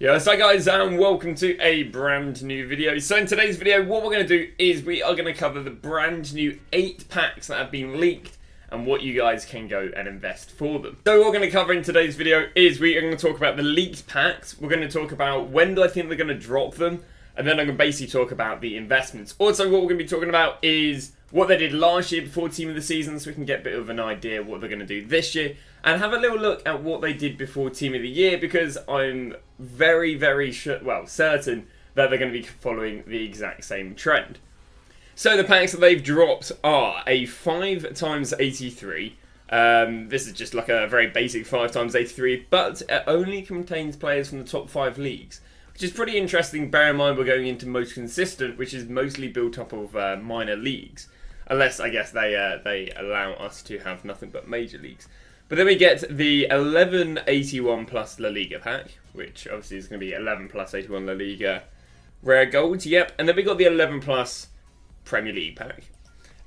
Yo, what's up guys, and welcome to a brand new video. So in today's video, what we're going to do is we are going to cover the brand new 8 packs that have been leaked and what you guys can go and invest for them. So what we're going to cover in today's video is we are going to talk about the leaked packs. We're going to talk about when do I think they're going to drop them, and then I'm going to basically talk about the investments. Also, what we're going to be talking about is what they did last year before Team of the Season, so we can get a bit of an idea of what they're going to do this year, and have a little look at what they did before Team of the Year, because I'm very certain that they're going to be following the exact same trend. So the packs that they've dropped are a 5x83. This is just like a very basic 5x83, but it only contains players from the top 5 leagues, which is pretty interesting. Bear in mind we're going into most consistent, which is mostly built up of minor leagues, unless I guess they allow us to have nothing but major leagues. But then we get the 1181 plus La Liga pack, which obviously is going to be 11 plus 81 La Liga rare golds, yep. And then we got the 11 plus Premier League pack.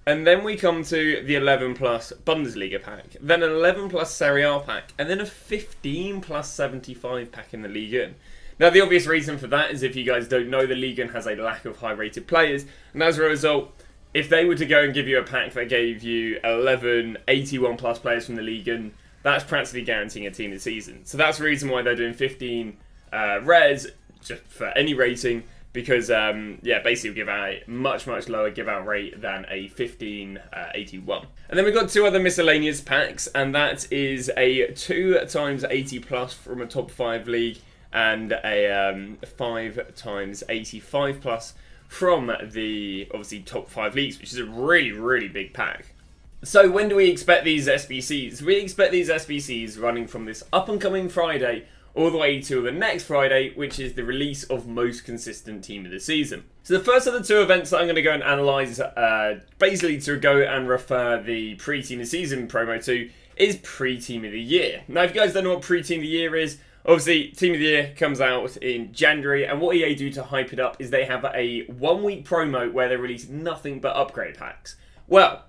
And then we come to the 11 plus Bundesliga pack, then an 11 plus Serie A pack, and then a 15 plus 75 pack in the Liga. Now the obvious reason for that is, if you guys don't know, the Liga has a lack of high rated players, and as a result, if they were to go and give you a pack that gave you 11 81 plus players from the Liga, that's practically guaranteeing a team of the season. So that's the reason why they're doing 15 rares just for any rating, because basically give out a much lower give out rate than a 15 81. And then we've got 2 other miscellaneous packs, and that is a 2x80 plus from a top 5 league, and a 5x85 plus from the obviously top 5 leagues, which is a really big pack. So when do we expect these SBCs? We expect these SBCs running from this up and coming Friday all the way to the next Friday, which is the release of most consistent team of the season. So the first of the 2 events that I'm going to go and analyse, basically to go and refer the pre-team of the season promo to, is pre-team of the year. Now if you guys don't know what pre-team of the year is, obviously, Team of the Year comes out in January, and what EA do to hype it up is they have a 1-week promo where they release nothing but upgrade packs. Well,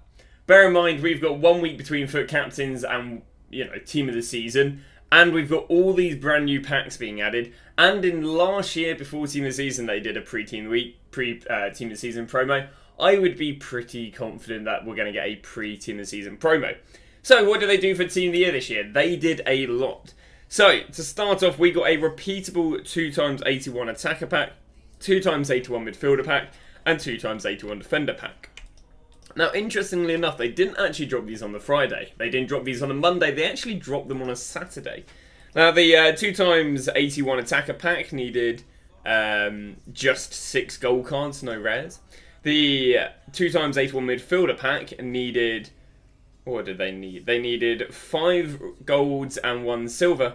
bear in mind, we've got 1 week between FUT captains and, Team of the Season, and we've got all these brand new packs being added. And in last year, before Team of the Season, they did a pre-Team of the Season promo. I would be pretty confident that we're going to get a pre-Team of the Season promo. So, what did they do for Team of the Year this year? They did a lot. So, to start off, we got a repeatable 2x81 attacker pack, 2x81 midfielder pack, and 2x81 defender pack. Now, interestingly enough, they didn't actually drop these on the Friday. They didn't drop these on a Monday. They actually dropped them on a Saturday. Now, the 2x81 attacker pack needed just 6 gold cards, no rares. The 2x81 midfielder pack needed... What did they need? They needed 5 golds and 1 silver.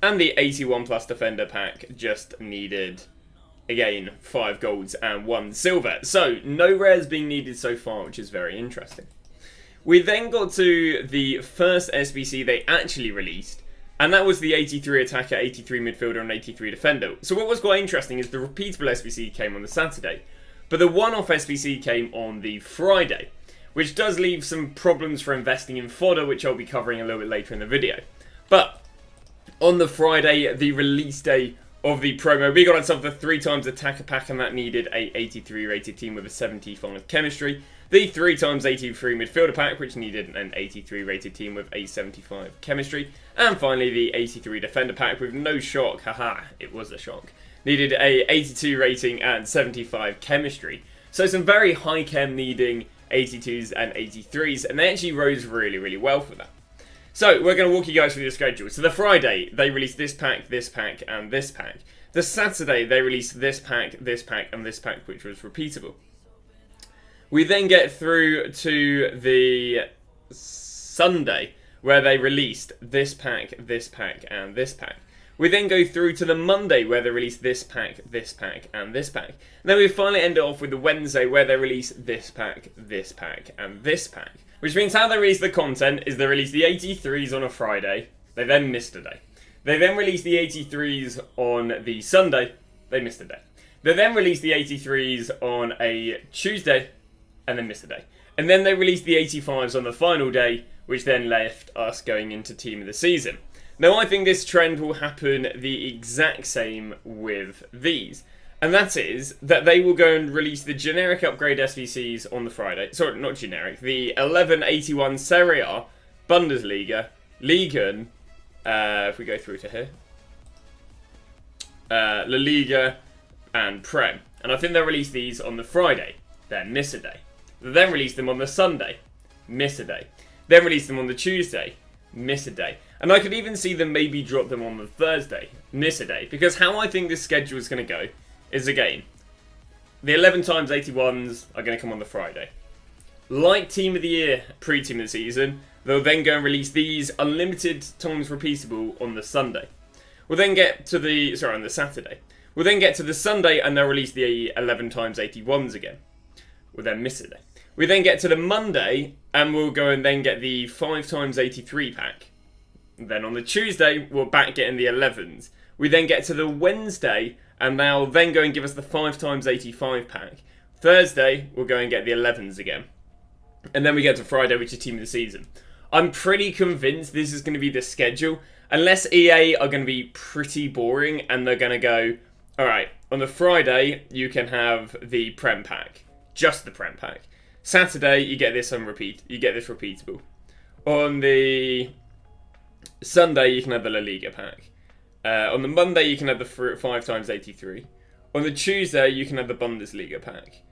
And the 81 plus defender pack just needed, again, 5 golds and 1 silver. So, no rares being needed so far, which is very interesting. We then got to the first SBC they actually released, and that was the 83 attacker, 83 midfielder, and 83 defender. So what was quite interesting is the repeatable SBC came on the Saturday, but the one-off SBC came on the Friday, which does leave some problems for investing in fodder, which I'll be covering a little bit later in the video. But on the Friday, the release day of the promo, we got ourselves the 3x attacker pack, and that needed a 83 rated team with a 75 chemistry. The 3x83 midfielder pack, which needed an 83 rated team with a 75 chemistry. And finally, the 83 defender pack with no shock, haha, it was a shock, needed a 82 rating and 75 chemistry. So some very high chem needing 82s and 83s, and they actually rose really well for that. So we're going to walk you guys through the schedule. So the Friday, they released this pack, and this pack. The Saturday, they released this pack, and this pack, which was repeatable. We then get through to the Sunday, where they released this pack, and this pack. We then go through to the Monday, where they release this pack, and this pack. And then we finally end it off with the Wednesday, where they release this pack, and this pack. Which means how they release the content is they release the 83s on a Friday, they then missed a day. They then release the 83s on the Sunday, they missed a day. They then release the 83s on a Tuesday, and then missed a day. And then they released the 85s on the final day, which then left us going into Team of the Season. Now, I think this trend will happen the exact same with these. And that is that they will go and release the generic upgrade SBCs on the Friday. Sorry, not generic. The 1181 Serie A, Bundesliga, Liga, if we go through to here, La Liga, and Prem. And I think they'll release these on the Friday, then miss a day. They'll then release them on the Sunday, miss a day. Then release them on the Tuesday, miss a day. And I could even see them maybe drop them on the Thursday, miss a day. Because how I think this schedule is going to go is, again, the 11x81s are going to come on the Friday. Like Team of the Year, pre-Team of the Season, they'll then go and release these unlimited times repeatable on the Sunday. We'll then get to the, on the Saturday. We'll then get to the Sunday and they'll release the 11x81s again. We'll then miss a day. We then get to the Monday and we'll go and then get the 5x83 pack. Then on the Tuesday, we're back getting the 11s. We then get to the Wednesday and they'll then go and give us the 5x85 pack. Thursday, we'll go and get the 11s again. And then we get to Friday, which is Team of the Season. I'm pretty convinced this is going to be the schedule. Unless EA are going to be pretty boring and they're going to go, alright, on the Friday, you can have the Prem pack. Just the Prem pack. Saturday, you get this repeatable. On the Sunday, you can have the La Liga pack. On the Monday, you can have the 5x83. On the Tuesday, you can have the Bundesliga pack.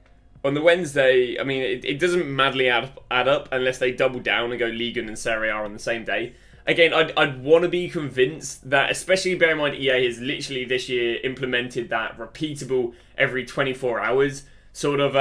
On the Wednesday, I mean, it doesn't madly add up unless they double down and go Liga and Serie A on the same day. Again, I'd want to be convinced that, especially bear in mind EA has literally this year implemented that repeatable every 24 hours sort of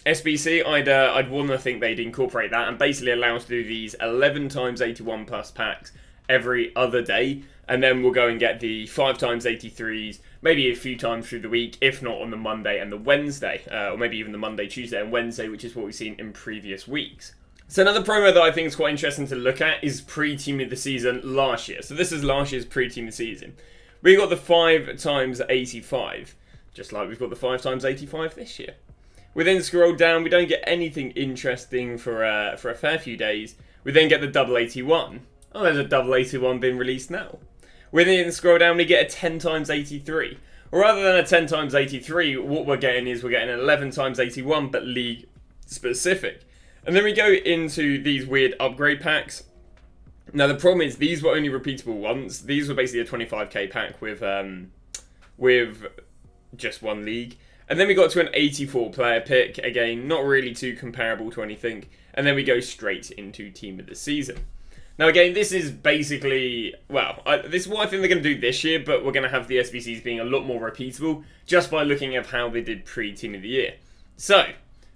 SBC. I'd want to think they'd incorporate that and basically allow us to do these 11x81 plus packs every other day. And then we'll go and get the 5x83s, maybe a few times through the week, if not on the Monday and the Wednesday, or maybe even the Monday, Tuesday, and Wednesday, which is what we've seen in previous weeks. So another promo that I think is quite interesting to look at is pre-Team of the Season last year. So this is last year's pre-Team of the Season. We got the 5x85, just like we've got the 5x85 this year. We then scroll down, we don't get anything interesting for a fair few days. We then get the double 81. Oh, there's a double 81 being released now. We then scroll down, we get a 10x83. Or rather than a 10x83, what we're getting is we're getting an 11x81, but league specific. And then we go into these weird upgrade packs. Now the problem is these were only repeatable once. These were basically a 25k pack with just one league. And then we got to an 84 player pick. Again, not really too comparable to anything. And then we go straight into Team of the Season. Now again, this is basically, well, this is what I think they're going to do this year, but we're going to have the SBCs being a lot more repeatable just by looking at how they did pre-Team of the Year. So,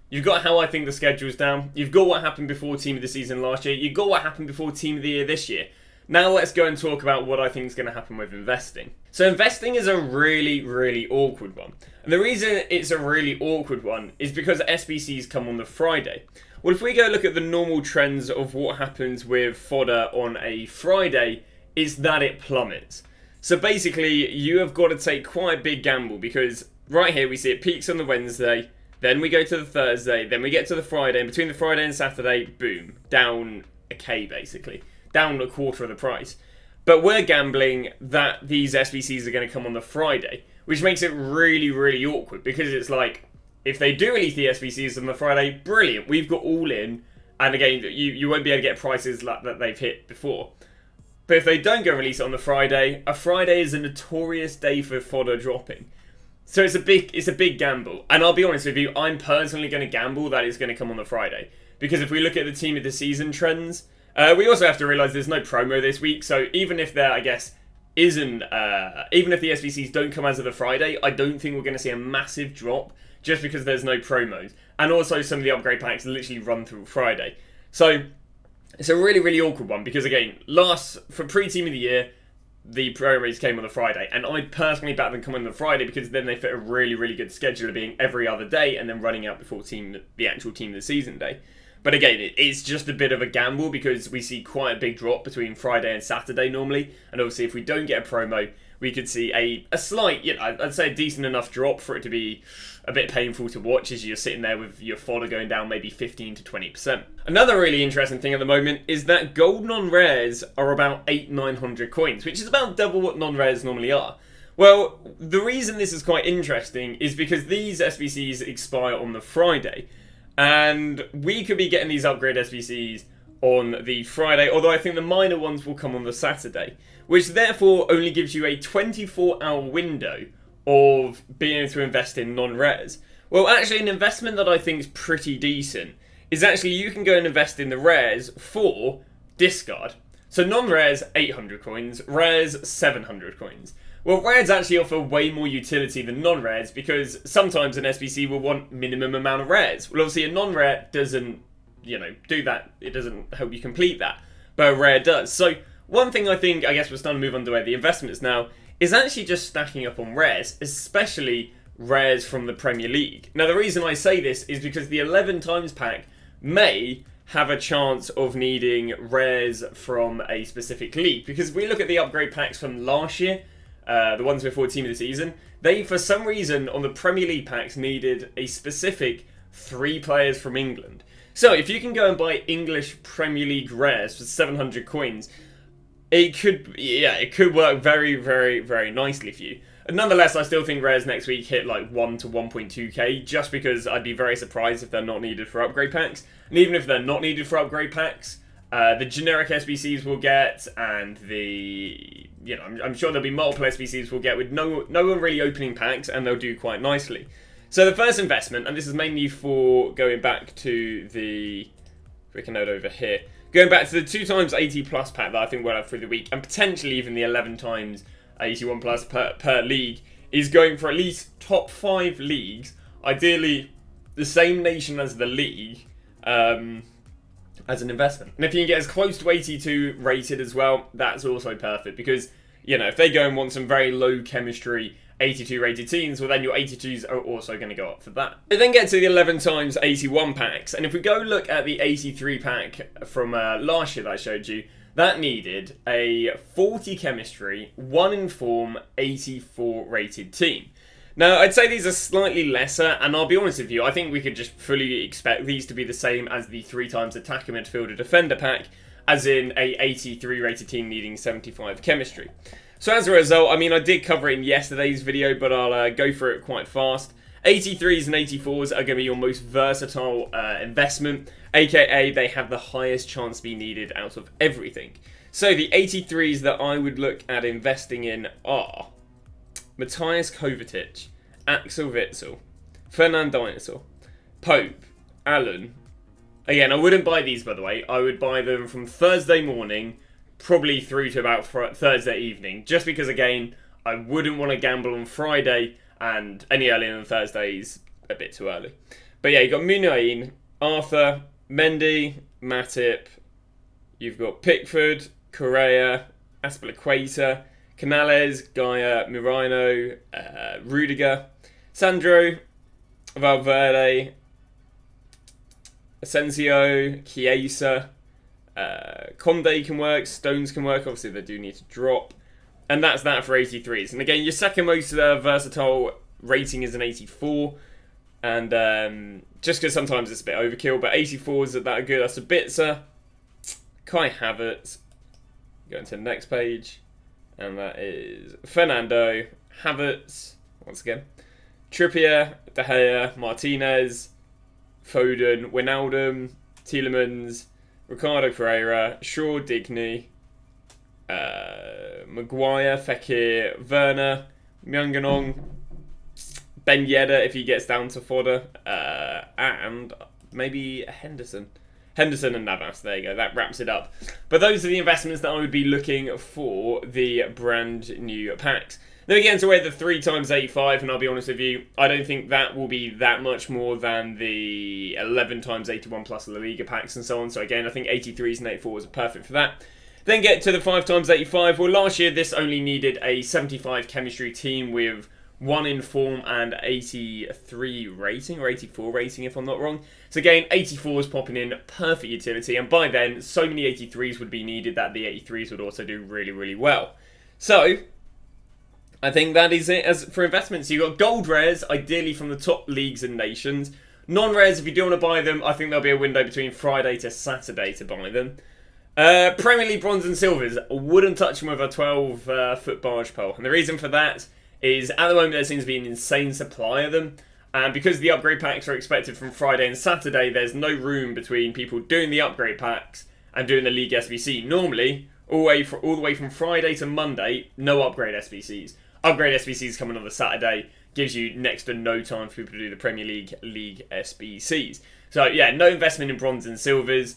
you've got how I think the schedule's down. You've got what happened before Team of the Season last year. You've got what happened before Team of the Year this year. Now let's go and talk about what I think is going to happen with investing. So investing is a really, really awkward one. And the reason it's a really awkward one is because SBCs come on the Friday. Well, if we go look at the normal trends of what happens with fodder on a Friday, is that it plummets. So basically, you have got to take quite a big gamble because right here we see it peaks on the Wednesday, then we go to the Thursday, then we get to the Friday, and between the Friday and Saturday, boom, down a K basically. Down a quarter of the price. But we're gambling that these SBCs are going to come on the Friday, which makes it really, really awkward because it's like, if they do release the SBCs on the Friday, brilliant, we've got all in, and again, you won't be able to get prices like that they've hit before. But if they don't go release it on the Friday, a Friday is a notorious day for fodder dropping. So it's a big gamble. And I'll be honest with you, I'm personally going to gamble that it's going to come on the Friday. Because if we look at the Team of the Season trends, we also have to realise there's no promo this week, so even if there, I guess, isn't, even if the SBCs don't come as of the Friday, I don't think we're going to see a massive drop just because there's no promos. And also some of the upgrade packs literally run through Friday. So it's a really, really awkward one because, again, for pre-Team of the Year, the promos came on the Friday. And I'd personally bet them coming on the Friday because then they fit a really, really good schedule of being every other day and then running out before the actual Team of the Season day. But again, it's just a bit of a gamble because we see quite a big drop between Friday and Saturday normally. And obviously if we don't get a promo, we could see a slight, I'd say a decent enough drop for it to be a bit painful to watch as you're sitting there with your fodder going down maybe 15 to 20%. Another really interesting thing at the moment is that gold non-rares are about 800-900 coins, which is about double what non-rares normally are. Well, the reason this is quite interesting is because these SBCs expire on the Friday, and we could be getting these upgrade SBCs on the Friday, although I think the minor ones will come on the Saturday, which therefore only gives you a 24-hour window of being able to invest in non-rares. Well, actually, an investment that I think is pretty decent is actually you can go and invest in the rares for discard. So non-rares, 800 coins, rares, 700 coins. Well, rares actually offer way more utility than non-rares because sometimes an SBC will want minimum amount of rares. Well, obviously a non-rare doesn't, do that. It doesn't help you complete that, but a rare does. So one thing I guess we're starting to move on to where the investment is now, is actually just stacking up on rares, especially rares from the Premier League. Now, the reason I say this is because the 11 times pack may have a chance of needing rares from a specific league. Because if we look at the upgrade packs from last year, the ones before Team of the Season, they, for some reason, on the Premier League packs, needed a specific 3 players from England. So, if you can go and buy English Premier League rares for 700 coins, it could work very, very, very nicely for you. And nonetheless, I still think rares next week hit like 1 to 1.2k, just because I'd be very surprised if they're not needed for upgrade packs. And even if they're not needed for upgrade packs, the generic SBCs we'll get, and I'm sure there'll be multiple SBCs we'll get with no one really opening packs, and they'll do quite nicely. So the first investment, and this is mainly for going back to the quick note over here, going back to the 2 times 80 plus pack that I think we'll have through the week, and potentially even the 11 times 81 plus per league, is going for at least top 5 leagues, ideally the same nation as the league, as an investment. And if you can get as close to 82 rated as well, that's also perfect, because if they go and want some very low chemistry 82 rated teams, well then your 82s are also going to go up for that. We then get to the 11 times 81 packs, and if we go look at the 83 pack from last year that I showed you, that needed a 40 chemistry, 1 inform, 84 rated team. Now, I'd say these are slightly lesser, and I'll be honest with you, I think we could just fully expect these to be the same as the 3 times attacker, midfielder, defender pack, as in a 83 rated team needing 75 chemistry. So as a result, I did cover it in yesterday's video, but I'll go through it quite fast. 83s and 84s are going to be your most versatile investment, aka they have the highest chance to be needed out of everything. So the 83s that I would look at investing in are Matthias Kovacic, Axel Witsel, Fernand Dinosaur, Pope, Allen. Again, I wouldn't buy these, by the way. I would buy them from Thursday morning, probably through to about Thursday evening, just because, again, I wouldn't want to gamble on Friday, and any earlier than Thursday is a bit too early. But yeah, you've got Muniain, Arthur, Mendy, Matip, you've got Pickford, Correa, Aspilicueta, Canales, Gaia, Mirano, Rudiger, Sandro, Valverde, Asensio, Chiesa, Conde can work, Stones can work, obviously they do need to drop. And that's that for 83s. And again, your second most versatile rating is an 84. And just because sometimes it's a bit overkill, but 84s that are good. That's a Bitzer, Kai Havertz. Going to the next page. And that is Fernando, Havertz, once again. Trippier, De Gea, Martinez, Foden, Wijnaldum, Tielemans, Ricardo Pereira, Shaw, Digny, Maguire, Fekir, Werner, Myanganong, Ben Yedder if he gets down to fodder, and maybe Henderson. Henderson and Navas, there you go, that wraps it up. But those are the investments that I would be looking for the brand new packs. Then we get into where the 3 times 85, and I'll be honest with you, I don't think that will be that much more than the 11 times 81 plus La Liga packs and so on. So again, I think 83s and 84s are perfect for that. Then get to the 5 times 85. Well, last year this only needed a 75 chemistry team with 1 in form and 83 rating, or 84 rating if I'm not wrong. So again, 84s popping in, perfect utility, and by then so many 83s would be needed that the 83s would also do really, really well. So I think that is it as for investments. You've got gold rares, ideally from the top leagues and nations. Non-rares, if you do want to buy them, I think there'll be a window between Friday to Saturday to buy them. Premier League bronze and silvers, wouldn't touch them with a 12-foot barge pole. And the reason for that is at the moment there seems to be an insane supply of them. And because the upgrade packs are expected from Friday and Saturday, there's no room between people doing the upgrade packs and doing the League SBC. Normally, all the way from Friday to Monday, no upgrade SBCs. Upgrade SBCs coming on the Saturday gives you next to no time for people to do the Premier League SBCs. So yeah, no investment in bronze and silvers.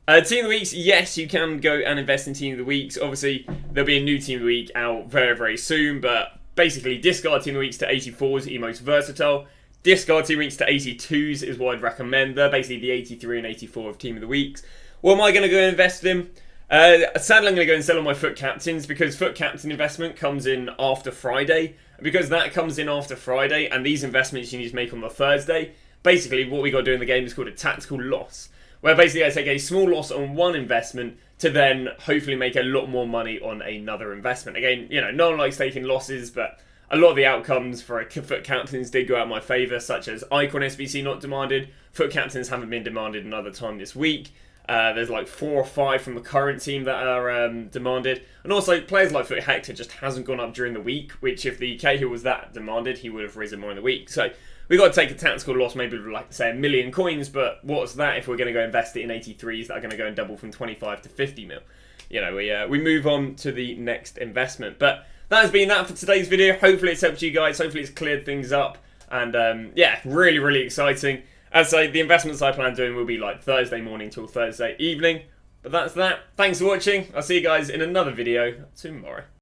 Team of the Weeks, yes, you can go and invest in Team of the Weeks. Obviously, there'll be a new Team of the Week out very, very soon, but basically discard Team of the Weeks to 84s, the most versatile. Discard Team of the Weeks to 82s is what I'd recommend. They're basically the 83 and 84 of Team of the Weeks. What am I going to go and invest in? Sadly, I'm going to go and sell all my FUT captains because FUT captain investment comes in after Friday. And because that comes in after Friday and these investments you need to make on the Thursday, basically what we got to do in the game is called a tactical loss. Where basically I take a small loss on one investment to then hopefully make a lot more money on another investment. Again, you know, no one likes taking losses, but a lot of the outcomes for FUT captains did go out in my favour, such as Icon SBC not demanded. FUT captains haven't been demanded another time this week. There's like 4 or 5 from the current team that are demanded. And also, players like FUT Hector just hasn't gone up during the week, which if the Cahill was that demanded, he would have risen more in the week. So we got to take a tactical loss, maybe like say 1 million coins, but what's that if we're going to go invest it in 83s that are going to go and double from 25 to 50 mil? You know, we move on to the next investment. But that has been that for today's video. Hopefully it's helped you guys. Hopefully it's cleared things up. And yeah, really, really exciting. As I say, the investments I plan doing will be like Thursday morning till Thursday evening. But that's that. Thanks for watching. I'll see you guys in another video tomorrow.